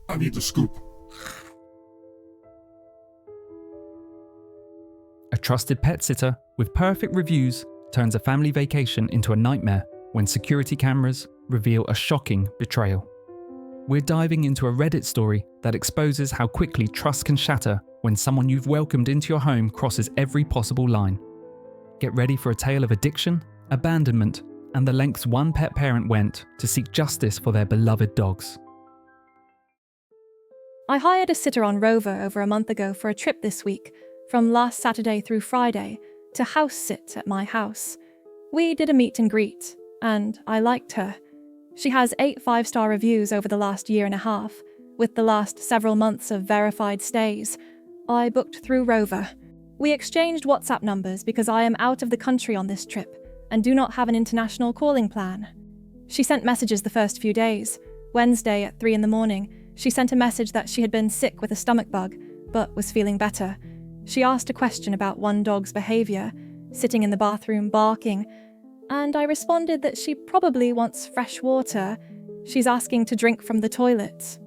I need the scoop. A trusted pet sitter with perfect reviews turns a family vacation into a nightmare when security cameras reveal a shocking betrayal. We're diving into a Reddit story that exposes how quickly trust can shatter when someone you've welcomed into your home crosses every possible line. Get ready for a tale of addiction, abandonment, and the lengths one pet parent went to seek justice for their beloved dogs. I hired a sitter on Rover over a month ago for a trip this week, from last Saturday through Friday, to house sit at my house. We did a meet and greet, and I liked her. She has 8 5-star reviews over the last year and a half, with the last several months of verified stays. I booked through Rover. We exchanged WhatsApp numbers because I am out of the country on this trip and do not have an international calling plan. She sent messages the first few days. Wednesday at 3 a.m, she sent a message that she had been sick with a stomach bug, but was feeling better. She asked a question about one dog's behaviour, sitting in the bathroom barking, and I responded that she probably wants fresh water. She's asking to drink from the toilet.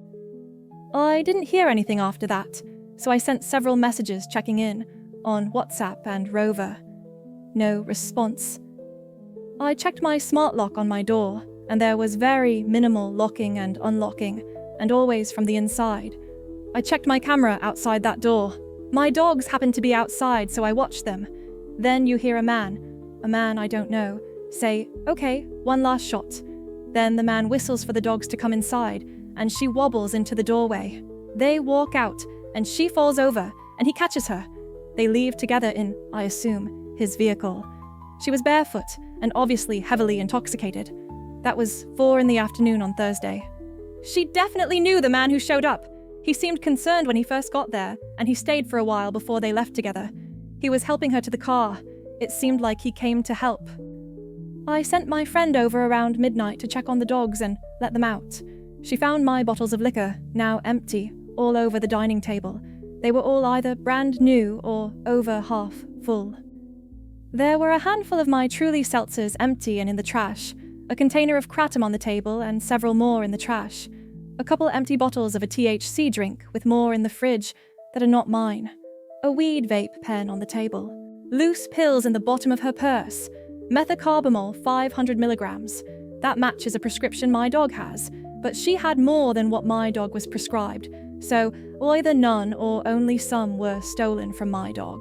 I didn't hear anything after that, so I sent several messages checking in on WhatsApp and Rover. No response. I checked my smart lock on my door, and there was very minimal locking and unlocking, and always from the inside. I checked my camera outside that door. My dogs happened to be outside, so I watched them. Then you hear a man I don't know, say, "Okay, one last shot." Then the man whistles for the dogs to come inside, and she wobbles into the doorway. They walk out, and she falls over, and he catches her. They leave together in, I assume, his vehicle. She was barefoot, and obviously heavily intoxicated. That was 4 p.m. on Thursday. She definitely knew the man who showed up. He seemed concerned when he first got there, and he stayed for a while before they left together. He was helping her to the car. It seemed like he came to help. I sent my friend over around midnight to check on the dogs and let them out. She found my bottles of liquor, now empty, all over the dining table. They were all either brand new or over half full. There were a handful of my Truly seltzers empty and in the trash, a container of Kratom on the table and several more in the trash, a couple empty bottles of a THC drink with more in the fridge that are not mine, a weed vape pen on the table, loose pills in the bottom of her purse, methocarbamol 500 milligrams. That matches a prescription my dog has, but she had more than what my dog was prescribed, so either none or only some were stolen from my dog.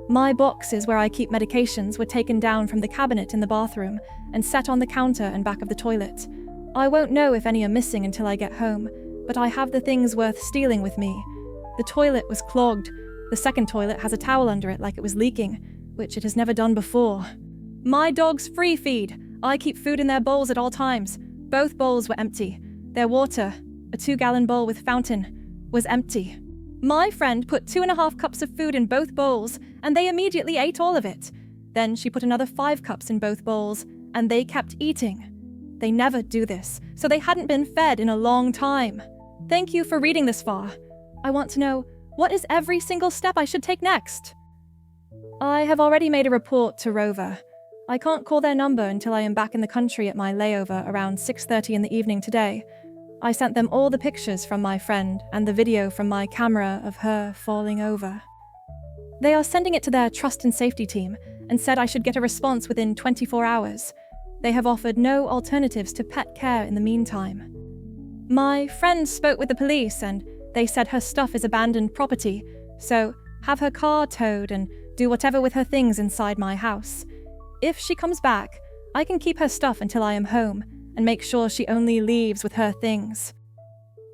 My boxes where I keep medications were taken down from the cabinet in the bathroom and set on the counter and back of the toilet. I won't know if any are missing until I get home, but I have the things worth stealing with me. The toilet was clogged. The second toilet has a towel under it like it was leaking, which it has never done before. My dog's free feed. I keep food in their bowls at all times. Both bowls were empty. Their water, a 2-gallon bowl with fountain, was empty. My friend put 2.5 cups of food in both bowls, and they immediately ate all of it. Then she put another 5 cups in both bowls, and they kept eating. They never do this, so they hadn't been fed in a long time. Thank you for reading this far. I want to know, what is every single step I should take next? I have already made a report to Rover. I can't call their number until I am back in the country at my layover around 6:30 in the evening today. I sent them all the pictures from my friend and the video from my camera of her falling over. They are sending it to their trust and safety team and said I should get a response within 24 hours. They have offered no alternatives to pet care in the meantime. My friend spoke with the police and they said her stuff is abandoned property, so have her car towed and do whatever with her things inside my house. If she comes back, I can keep her stuff until I am home and make sure she only leaves with her things.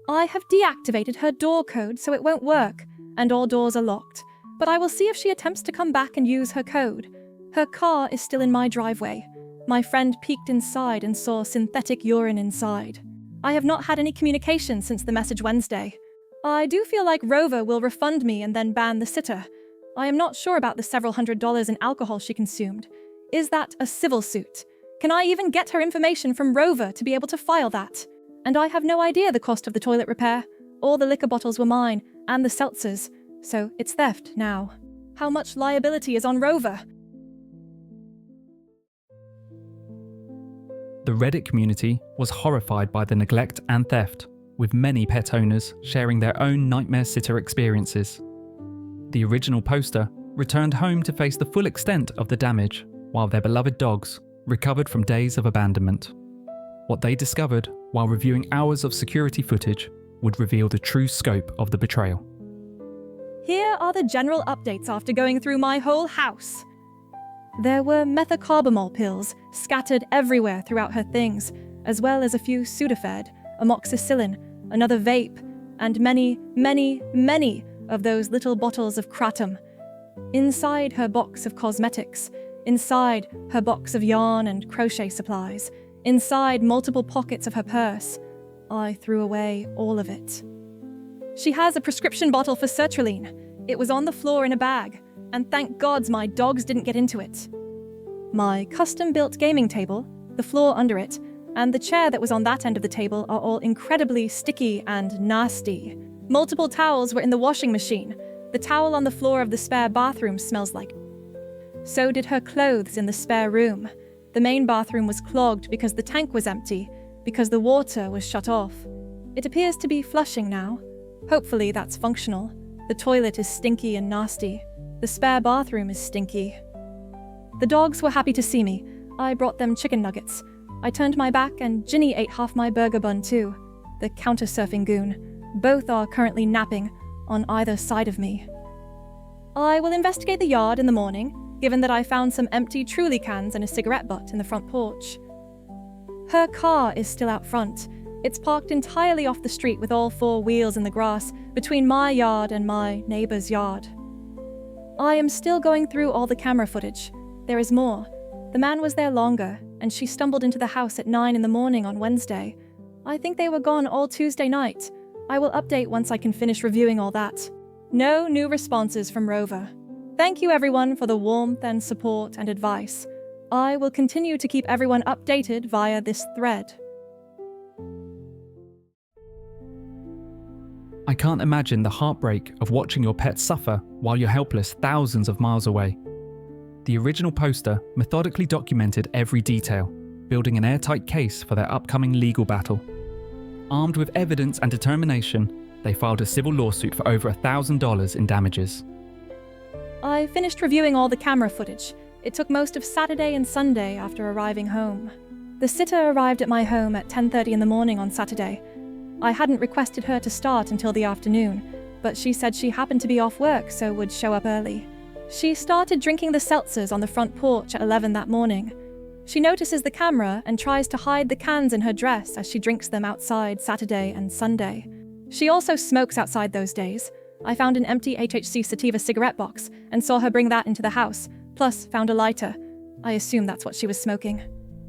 I have deactivated her door code so it won't work, and all doors are locked, but I will see if she attempts to come back and use her code. Her car is still in my driveway. My friend peeked inside and saw synthetic urine inside. I have not had any communication since the message Wednesday. I do feel like Rover will refund me and then ban the sitter. I am not sure about the several $100s in alcohol she consumed. Is that a civil suit? Can I even get her information from Rover to be able to file that? And I have no idea the cost of the toilet repair. All the liquor bottles were mine, and the seltzers, so it's theft now. How much liability is on Rover? The Reddit community was horrified by the neglect and theft. with many pet owners sharing their own nightmare sitter experiences. The original poster returned home to face the full extent of the damage, while their beloved dogs recovered from days of abandonment. What they discovered while reviewing hours of security footage would reveal the true scope of the betrayal. Here are the general updates after going through my whole house. There were methocarbamol pills scattered everywhere throughout her things, as well as a few Sudafed, amoxicillin, another vape, and many, many, many of those little bottles of kratom. Inside her box of cosmetics, inside her box of yarn and crochet supplies, inside multiple pockets of her purse, I threw away all of it. She has a prescription bottle for sertraline. It was on the floor in a bag, and thank gods my dogs didn't get into it. My custom-built gaming table, the floor under it, and the chair that was on that end of the table are all incredibly sticky and nasty. Multiple towels were in the washing machine. The towel on the floor of the spare bathroom smells like. So did her clothes in the spare room. The main bathroom was clogged because the tank was empty, because the water was shut off. It appears to be flushing now. Hopefully that's functional. The toilet is stinky and nasty. The spare bathroom is stinky. The dogs were happy to see me. I brought them chicken nuggets. I turned my back and Ginny ate half my burger bun too. The counter-surfing goon. Both are currently napping on either side of me. I will investigate the yard in the morning, given that I found some empty Truly cans and a cigarette butt in the front porch. Her car is still out front. It's parked entirely off the street with all four wheels in the grass between my yard and my neighbor's yard. I am still going through all the camera footage. There is more. The man was there longer, and she stumbled into the house at 9 a.m. on Wednesday. I think they were gone all Tuesday night. I will update once I can finish reviewing all that. No new responses from Rover. Thank you everyone for the warmth and support and advice. I will continue to keep everyone updated via this thread. I can't imagine the heartbreak of watching your pet suffer while you're helpless thousands of miles away. The original poster methodically documented every detail, building an airtight case for their upcoming legal battle. Armed with evidence and determination, they filed a civil lawsuit for over $1,000 in damages. I finished reviewing all the camera footage. It took most of Saturday and Sunday after arriving home. The sitter arrived at my home at 10:30 in the morning on Saturday. I hadn't requested her to start until the afternoon, but she said she happened to be off work so would show up early. She started drinking the seltzers on the front porch at 11 that morning. She notices the camera and tries to hide the cans in her dress as she drinks them outside Saturday and Sunday. She also smokes outside those days. I found an empty HHC sativa cigarette box and saw her bring that into the house, plus found a lighter. I assume that's what she was smoking.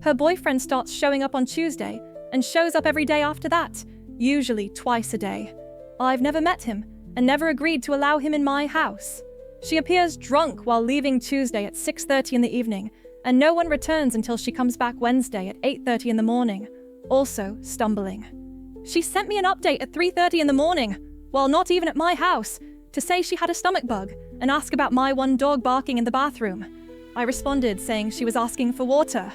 Her boyfriend starts showing up on Tuesday and shows up every day after that, usually twice a day. I've never met him and never agreed to allow him in my house. She appears drunk while leaving Tuesday at 6:30 in the evening, and no one returns until she comes back Wednesday at 8:30 in the morning, also stumbling. She sent me an update at 3:30 in the morning, while not even at my house, to say she had a stomach bug and ask about my one dog barking in the bathroom. I responded saying she was asking for water.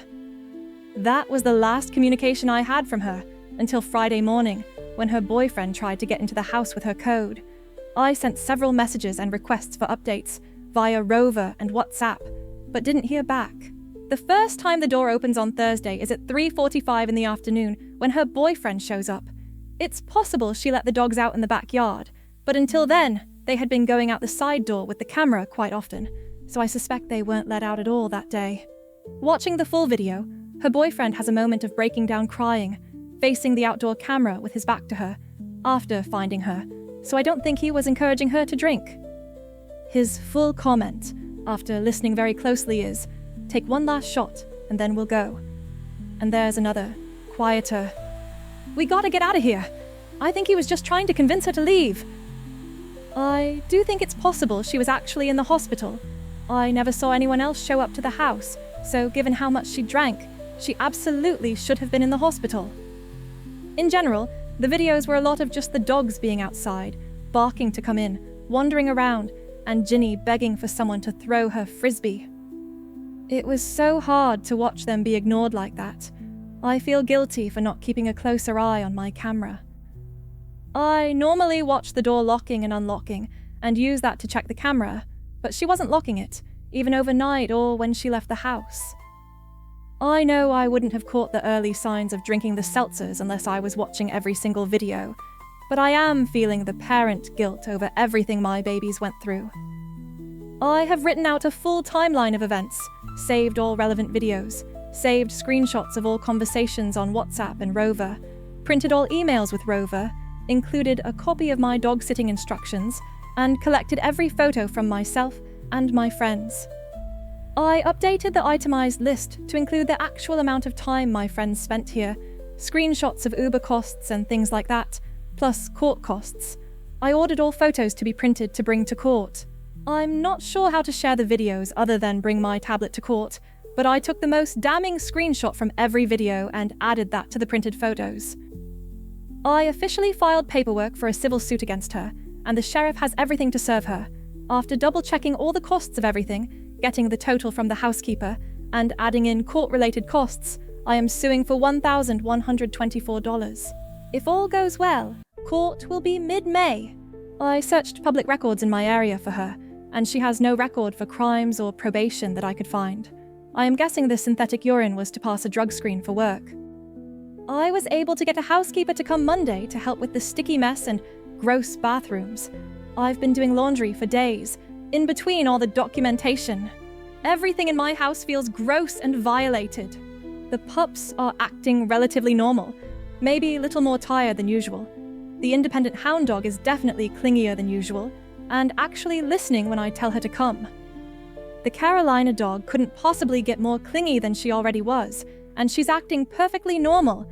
That was the last communication I had from her until Friday morning, when her boyfriend tried to get into the house with her code. I sent several messages and requests for updates via Rover and WhatsApp, but didn't hear back. The first time the door opens on Thursday is at 3:45 in the afternoon when her boyfriend shows up. It's possible she let the dogs out in the backyard, but until then, they had been going out the side door with the camera quite often, so I suspect they weren't let out at all that day. Watching the full video, her boyfriend has a moment of breaking down crying, facing the outdoor camera with his back to her, after finding her, so I don't think he was encouraging her to drink. His full comment, after listening very closely, is, "Take one last shot, and then we'll go." And there's another, quieter, "We gotta get out of here. I think he was just trying to convince her to leave." I do think it's possible she was actually in the hospital. I never saw anyone else show up to the house, so given how much she drank, she absolutely should have been in the hospital. In general, the videos were a lot of just the dogs being outside, barking to come in, wandering around, and Ginny begging for someone to throw her frisbee. It was so hard to watch them be ignored like that. I feel guilty for not keeping a closer eye on my camera. I normally watch the door locking and unlocking and use that to check the camera, but she wasn't locking it, even overnight or when she left the house. I know I wouldn't have caught the early signs of drinking the seltzers unless I was watching every single video, but I am feeling the parent guilt over everything my babies went through. I have written out a full timeline of events, saved all relevant videos, saved screenshots of all conversations on WhatsApp and Rover, printed all emails with Rover, included a copy of my dog sitting instructions, and collected every photo from myself and my friends. I updated the itemized list to include the actual amount of time my friends spent here, screenshots of Uber costs and things like that, plus court costs. I ordered all photos to be printed to bring to court. I'm not sure how to share the videos other than bring my tablet to court, but I took the most damning screenshot from every video and added that to the printed photos. I officially filed paperwork for a civil suit against her, and the sheriff has everything to serve her. After double-checking all the costs of everything, getting the total from the housekeeper, and adding in court-related costs, I am suing for $1,124. If all goes well, court will be mid-May. I searched public records in my area for her, and she has no record for crimes or probation that I could find. I am guessing the synthetic urine was to pass a drug screen for work. I was able to get a housekeeper to come Monday to help with the sticky mess and gross bathrooms. I've been doing laundry for days, in between all the documentation. Everything in my house feels gross and violated. The pups are acting relatively normal, maybe a little more tired than usual. The independent hound dog is definitely clingier than usual, and actually listening when I tell her to come. The Carolina dog couldn't possibly get more clingy than she already was, and she's acting perfectly normal.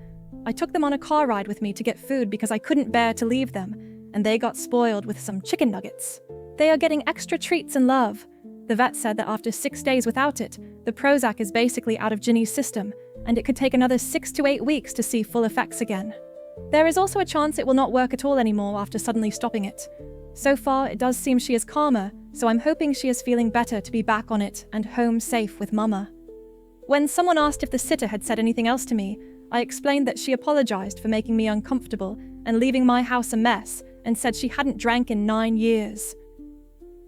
I took them on a car ride with me to get food because I couldn't bear to leave them, and they got spoiled with some chicken nuggets. They are getting extra treats and love. The vet said that after 6 days without it, the Prozac is basically out of Ginny's system, and it could take another 6 to 8 weeks to see full effects again. There is also a chance it will not work at all anymore after suddenly stopping it. So far, it does seem she is calmer, so I'm hoping she is feeling better to be back on it and home safe with Mama. When someone asked if the sitter had said anything else to me, I explained that she apologized for making me uncomfortable and leaving my house a mess, and said she hadn't drank in 9 years.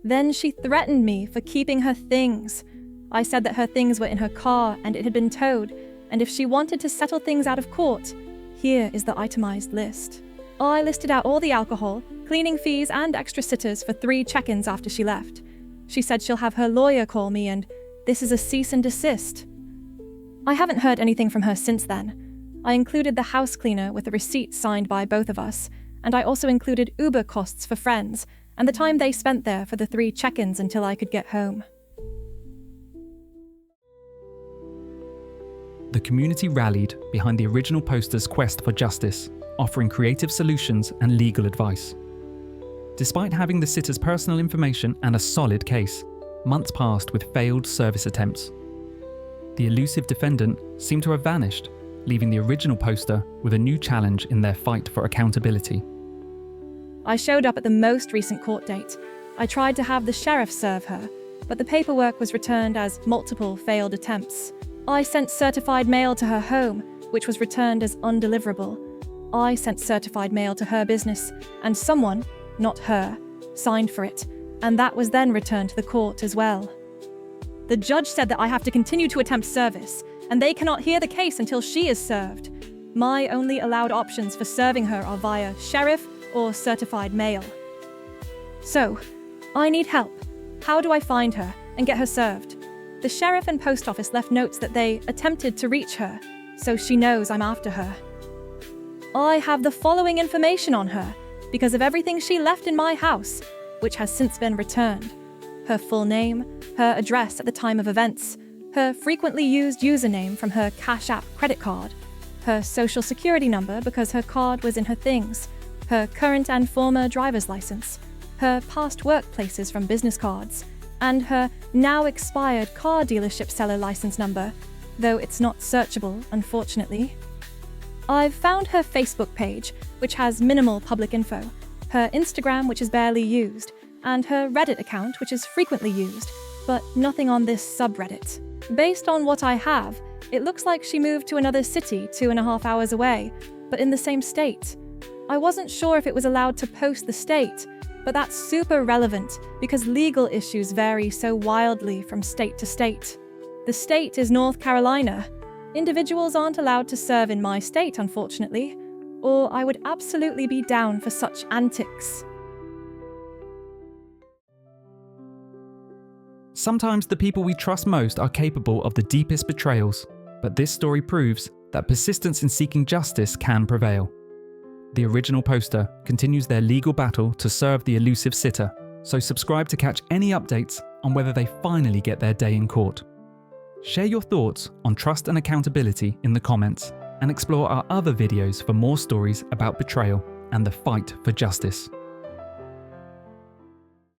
Then she threatened me for keeping her things. I said that her things were in her car and it had been towed, and if she wanted to settle things out of court, here is the itemized list. I listed out all the alcohol, cleaning fees, and extra sitters for 3 check-ins after she left. She said she'll have her lawyer call me, and this is a cease and desist. I haven't heard anything from her since then. I included the house cleaner with a receipt signed by both of us, and I also included Uber costs for friends, and the time they spent there for the 3 check-ins until I could get home. The community rallied behind the original poster's quest for justice, offering creative solutions and legal advice. Despite having the sitter's personal information and a solid case, months passed with failed service attempts. The elusive defendant seemed to have vanished, leaving the original poster with a new challenge in their fight for accountability. I showed up at the most recent court date. I tried to have the sheriff serve her, but the paperwork was returned as multiple failed attempts. I sent certified mail to her home, which was returned as undeliverable. I sent certified mail to her business, and someone, not her, signed for it, and that was then returned to the court as well. The judge said that I have to continue to attempt service, and they cannot hear the case until she is served. My only allowed options for serving her are via sheriff or certified mail. So, I need help. How do I find her and get her served? The sheriff and post office left notes that they attempted to reach her, so she knows I'm after her. I have the following information on her because of everything she left in my house, which has since been returned. Her full name, her address at the time of events, her frequently used username from her Cash App credit card, her social security number because her card was in her things, her current and former driver's license, her past workplaces from business cards, and her now expired car dealership seller license number, though it's not searchable, unfortunately. I've found her Facebook page, which has minimal public info, her Instagram, which is barely used, and her Reddit account, which is frequently used, but nothing on this subreddit. Based on what I have, it looks like she moved to another city 2.5 hours away, but in the same state. I wasn't sure if it was allowed to post the state, but that's super relevant because legal issues vary so wildly from state to state. The state is North Carolina. Individuals aren't allowed to serve in my state, unfortunately, or I would absolutely be down for such antics. Sometimes the people we trust most are capable of the deepest betrayals, but this story proves that persistence in seeking justice can prevail. The original poster continues their legal battle to serve the elusive sitter, so subscribe to catch any updates on whether they finally get their day in court. Share your thoughts on trust and accountability in the comments, and explore our other videos for more stories about betrayal and the fight for justice.